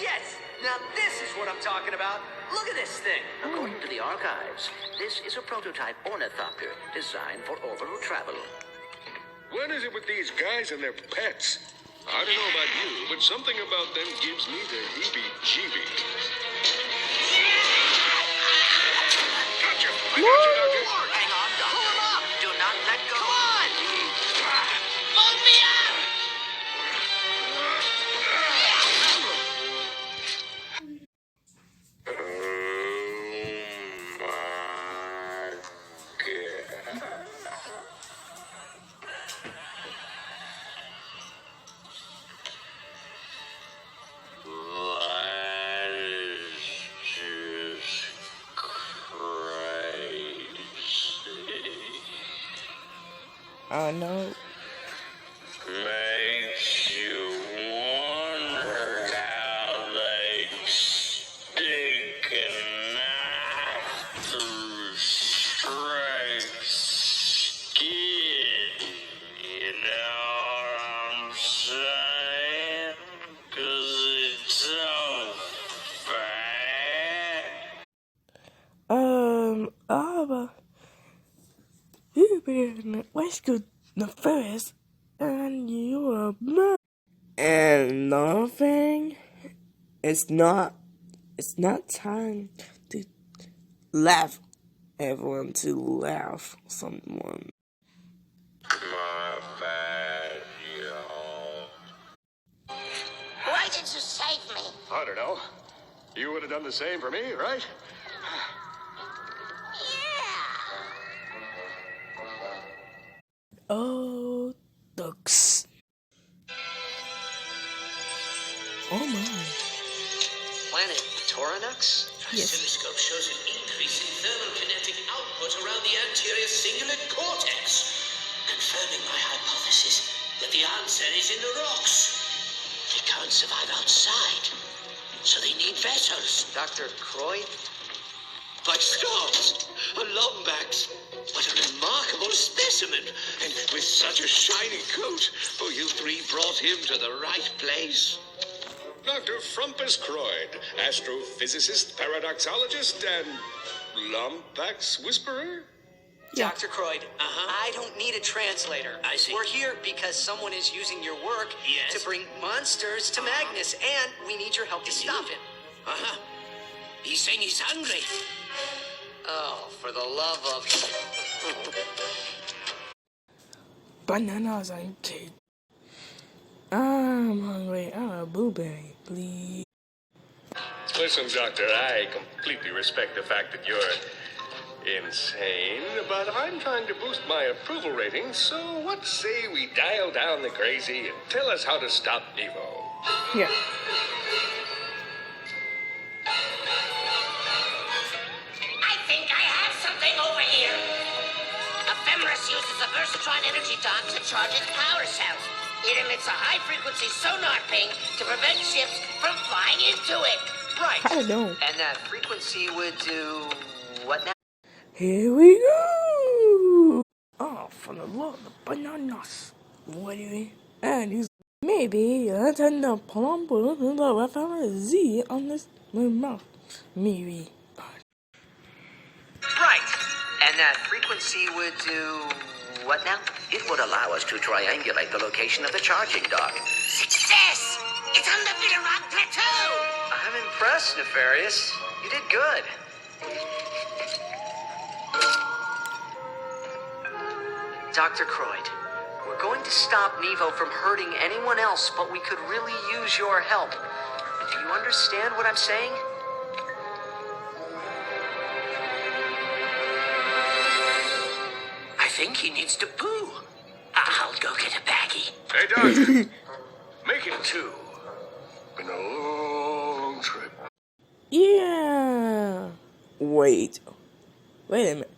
Yes! Now this is what I'm talking about. Look at this thing. According to the archives, this is a prototype ornithopter designed for overland travel. What is it with these guys and their pets? I don't know about you, but something about them gives me the heebie-jeebies. Gotcha! I got you, Doctor. Hang on, Doctor. Pull him up! Do not let go. Come on! Move me up! Oh no. Makes you wonder how they stick a knife through straight skin. You know what I'm saying? 'Cause it's so fat. Aber you been rescued the first, and you're a man. And another thing, it's not time to laugh. Everyone to laugh someone. My bad, y'all. Why did you save me? I don't know. You would have done the same for me, right? Oh, ducks. Oh my. Planet Tauronux? Yes. Oscilloscope shows an increase in thermal kinetic output around the anterior cingulate cortex, confirming my hypothesis that the answer is in the rocks. They can't survive outside, so they need vessels. Dr. Croyd? By stars, a lombax. What a remarkable specimen, and with such a shiny coat. Oh, you three brought him to the right place. Dr. Frumpus Croyd, astrophysicist, paradoxologist, and Lombax whisperer? Yeah. Dr. Croyd, I don't need a translator. I see. We're here because someone is using your work Yes. to bring monsters to Magnus, and we need your help to stop him. He's saying he's hungry. Oh, for the love of... Bananas and cake. I'm hungry. I'm a blueberry, please. Listen, Doctor, I completely respect the fact that you're insane, but I'm trying to boost my approval rating, so what say we dial down the crazy and tell us how to stop Nevo? Yeah. I think I have something over here. Ephemeris uses a Versatron energy dock to charge its power cells. It emits a high-frequency sonar ping to prevent ships from flying into it. Right. I don't know. And that frequency would do... what now? Here we go. Oh, for the love of bananas. What do you mean? And he's maybe attend the plumber and the Z on this mouth. Maybe. Right. And that frequency would do... what now? It would allow us to triangulate the location of the charging dock. Success! It's on the Bitterrock Plateau! I'm impressed, Nefarious. You did good. Dr. Croyd, we're going to stop Nevo from hurting anyone else, but we could really use your help. Do you understand what I'm saying? I think he needs to poo. I'll go get a baggie. Hey, Doctor, make it 2. Been a long trip. Yeah. Wait a minute.